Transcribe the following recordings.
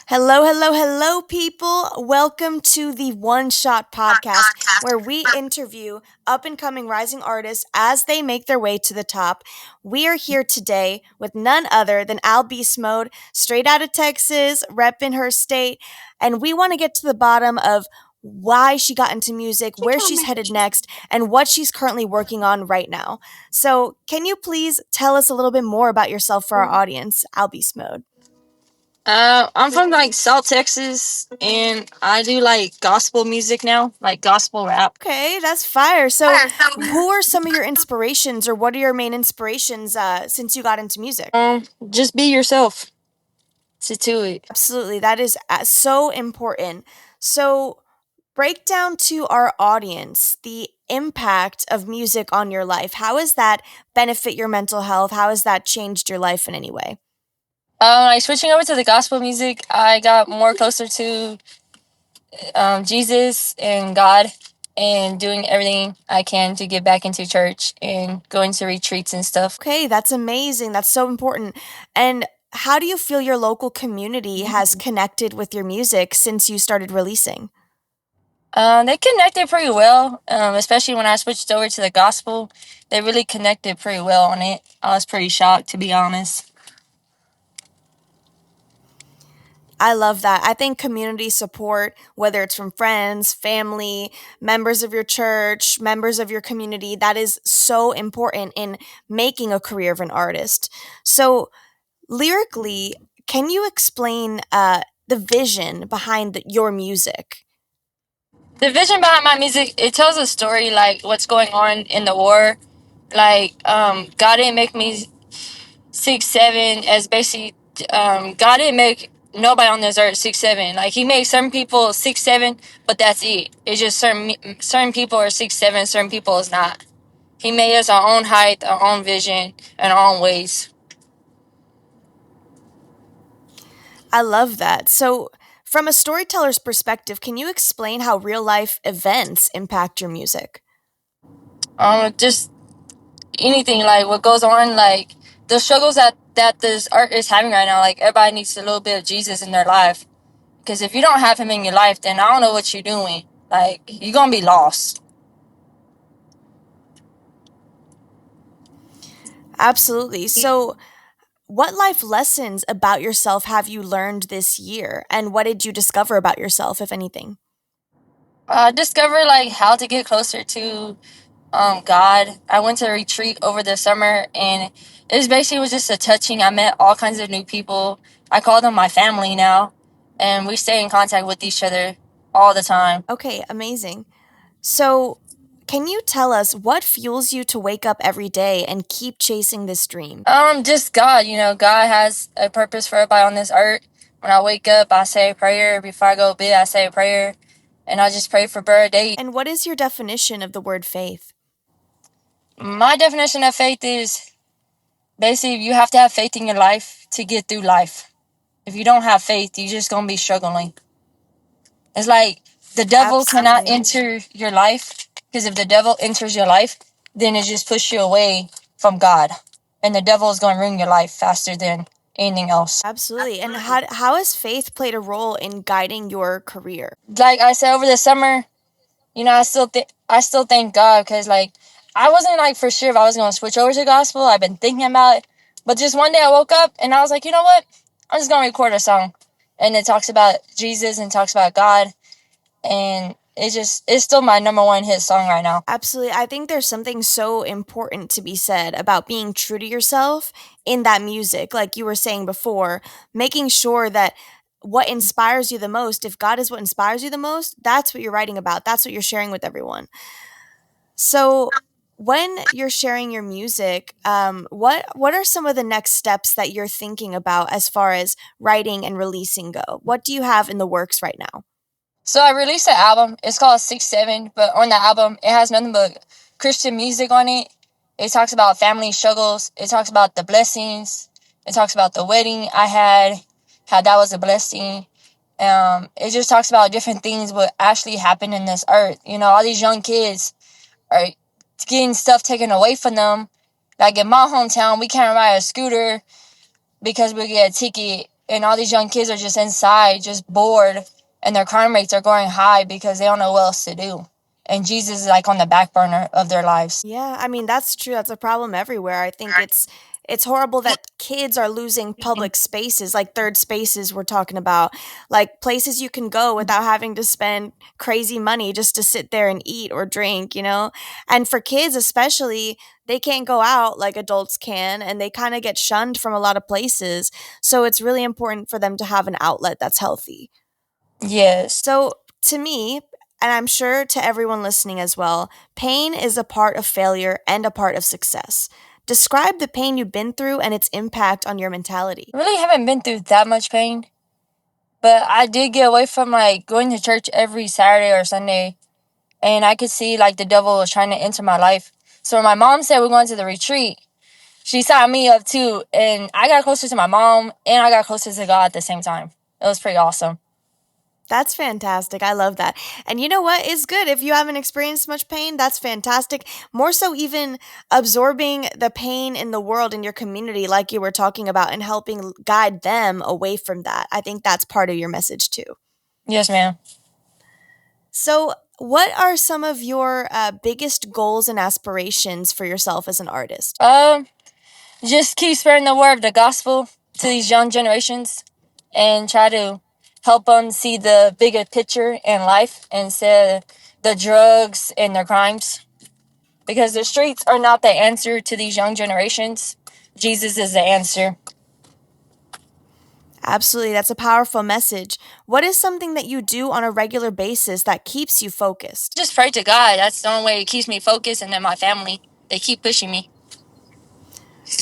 Hello, hello, hello, people. Welcome to the One Shot Podcast, where we interview up and coming rising artists as they make their way to the top. We are here today with none other than AlBeastMode, straight out of Texas, repping her state. And we want to get to the bottom of why she got into music, where she's headed next, and what she's currently working on right now. So, can you please tell us a little bit more about yourself for our audience, AlBeastMode? I'm from like South Texas, and I do like gospel music now, like gospel rap. Okay, that's fire. So, who are some of your inspirations, or what are your main inspirations since you got into music? Just be yourself. To it. Absolutely, that is so important. So, break down to our audience the impact of music on your life. How has that benefit your mental health? How has that changed your life in any way? Like switching over to the gospel music, I got more closer to Jesus and God, and doing everything I can to get back into church and going to retreats and stuff. Okay, that's amazing. That's so important. And how do you feel your local community has connected with your music since you started releasing? They connected pretty well, especially when I switched over to the gospel. They really connected pretty well on it. I was pretty shocked, to be honest. I love that. I think community support, whether it's from friends, family, members of your church, members of your community, that is so important in making a career of an artist. So, lyrically, can you explain the vision behind your music? The vision behind my music, it tells a story, like what's going on in the war. Like, God didn't make me 6'7", as basically, God didn't make nobody on this earth 6'7". Like, he made certain people 6'7", but that's it. It's just certain people are 6'7", certain people is not. He made us our own height, our own vision, and our own ways. I love that. So, from a storyteller's perspective, can you explain how real life events impact your music? Just anything, like what goes on, like the struggles that this art is having right now. Like, everybody needs a little bit of Jesus in their life, because if you don't have him in your life, then I don't know what you're doing. Like, you're gonna be lost. Absolutely. So, what life lessons about yourself have you learned this year? And what did you discover about yourself, if anything? I discovered like how to get closer to God. I went to a retreat over the summer, and it was just a touching. I met all kinds of new people. I call them my family now, and we stay in contact with each other all the time. Okay, amazing. So, can you tell us what fuels you to wake up every day and keep chasing this dream? Just God. God has a purpose for everybody on this earth. When I wake up, I say a prayer. Before I go to bed, I say a prayer, and I just pray for better days. And what is your definition of the word faith? My definition of faith is basically you have to have faith in your life to get through life. If you don't have faith, you're just gonna be struggling. It's like the devil cannot Absolutely. enter your life, because if the devil enters your life, then it just pushes you away from God, and the devil is going to ruin your life faster than anything else. Absolutely. And how has faith played a role in guiding your career? Like I said, over the summer, I still thank God, because like I wasn't like for sure if I was going to switch over to gospel. I've been thinking about it, but just one day I woke up and I was like, you know what? I'm just going to record a song, and it talks about Jesus and talks about God, and it's still my number one hit song right now. Absolutely. I think there's something so important to be said about being true to yourself in that music. Like you were saying before, making sure that what inspires you the most, if God is what inspires you the most, that's what you're writing about. That's what you're sharing with everyone. So, when you're sharing your music, what are some of the next steps that you're thinking about as far as writing and releasing go? What do you have in the works right now? So I released an album. It's called 6'7", but on the album it has nothing but Christian music on it. It talks about family struggles. It talks about the blessings. It talks about the wedding I had, how that was a blessing. It just talks about different things what actually happened in this earth. All these young kids are getting stuff taken away from them. Like in my hometown, we can't ride a scooter because we get a ticket and all these young kids are just inside, just bored, and their crime rates are going high because they don't know what else to do. And Jesus is like on the back burner of their lives. Yeah, I mean that's true. That's a problem everywhere. I think it's horrible that kids are losing public spaces, like third spaces we're talking about, like places you can go without having to spend crazy money just to sit there and eat or drink, you know? And for kids especially, they can't go out like adults can and they kind of get shunned from a lot of places. So it's really important for them to have an outlet that's healthy. Yes. So, to me, and I'm sure to everyone listening as well, pain is a part of failure and a part of success. Describe the pain you've been through and its impact on your mentality. I really haven't been through that much pain, but I did get away from like going to church every Saturday or Sunday, and I could see like the devil was trying to enter my life. So when my mom said we're going to the retreat, she signed me up too, and I got closer to my mom and I got closer to God at the same time. It was pretty awesome. That's fantastic. I love that. And you know what? It's good if you haven't experienced much pain. That's fantastic. More so, even absorbing the pain in the world in your community, like you were talking about, and helping guide them away from that. I think that's part of your message too. Yes, ma'am. So, what are some of your biggest goals and aspirations for yourself as an artist? Just keep spreading the word of the gospel to these young generations and try to help them see the bigger picture in life instead of the drugs and their crimes. Because the streets are not the answer to these young generations. Jesus is the answer. Absolutely, that's a powerful message. What is something that you do on a regular basis that keeps you focused? Just pray to God. That's the only way it keeps me focused, and then my family. They keep pushing me.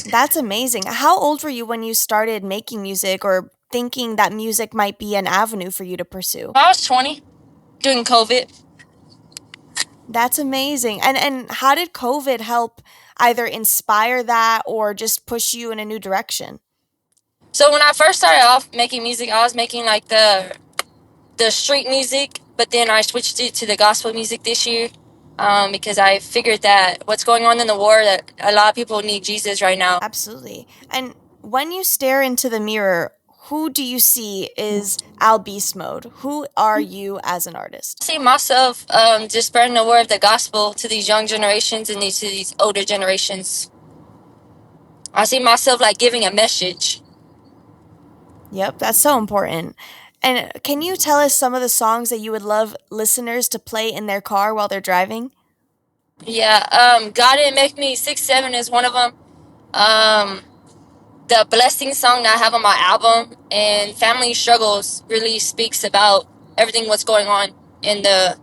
That's amazing. How old were you when you started making music or thinking that music might be an avenue for you to pursue? I was 20 during COVID. That's amazing. And how did COVID help either inspire that or just push you in a new direction? So when I first started off making music, I was making like the street music, but then I switched it to the gospel music this year, because I figured that what's going on in the war, that a lot of people need Jesus right now. Absolutely. And when you stare into the mirror, who do you see is AlBeastMode? Who are you as an I artist? see myself just spreading the word of the gospel to these young generations and to these older generations. I see myself like giving a message. Yep, that's so important. And can you tell us some of the songs that you would love listeners to play in their car while they're driving? Yeah, God Didn't Make Me 6'7" is one of them. Um, the blessing song that I have on my album and family struggles really speaks about everything what's going on in the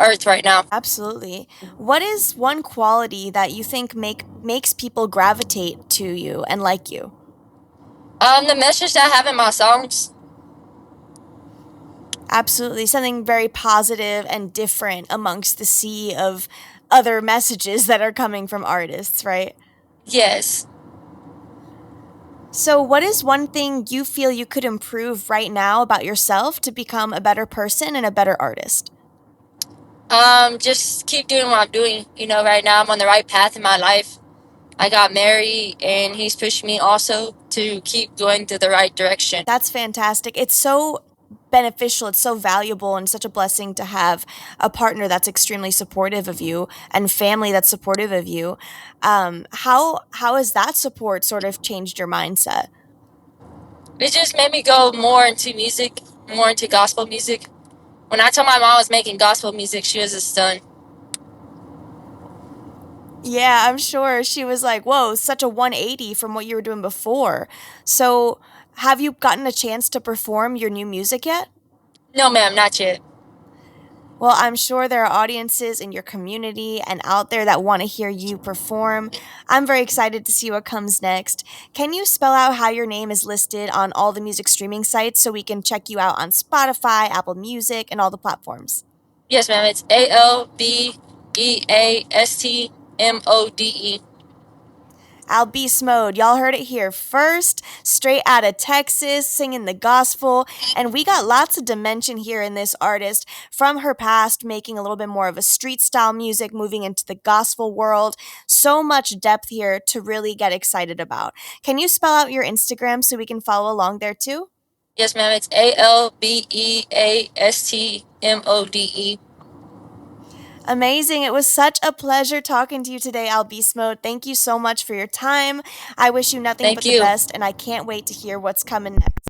earth right now. Absolutely. What is one quality that you think makes people gravitate to you and like you? The message that I have in my songs. Absolutely. Something very positive and different amongst the sea of other messages that are coming from artists, right? Yes. So, what is one thing you feel you could improve right now about yourself to become a better person and a better artist? Just keep doing what I'm doing. Right now I'm on the right path in my life. I got married, and he's pushed me also to keep going to the right direction. That's fantastic. It's so beneficial, it's so valuable and such a blessing to have a partner that's extremely supportive of you and family that's supportive of you. How has that support sort of changed your mindset? It just made me go more into music, more into gospel music. When I told my mom I was making gospel music, she was a stun. Yeah, I'm sure she was like, "Whoa, such a 180 from what you were doing before." So, have you gotten a chance to perform your new music yet? No, ma'am, not yet. Well, I'm sure there are audiences in your community and out there that want to hear you perform. I'm very excited to see what comes next. Can you spell out how your name is listed on all the music streaming sites so we can check you out on Spotify, Apple Music, and all the platforms? Yes, ma'am. It's AlBeastMode. AlBeastMode, y'all heard it here first, straight out of Texas, singing the gospel. And we got lots of dimension here in this artist from her past, making a little bit more of a street style music, moving into the gospel world. So much depth here to really get excited about. Can you spell out your Instagram so we can follow along there too? Yes, ma'am. It's AlBeastMode. Amazing. It was such a pleasure talking to you today, AlBeastMode. Thank you so much for your time. I wish you nothing Thank but the you. best, and I can't wait to hear what's coming next.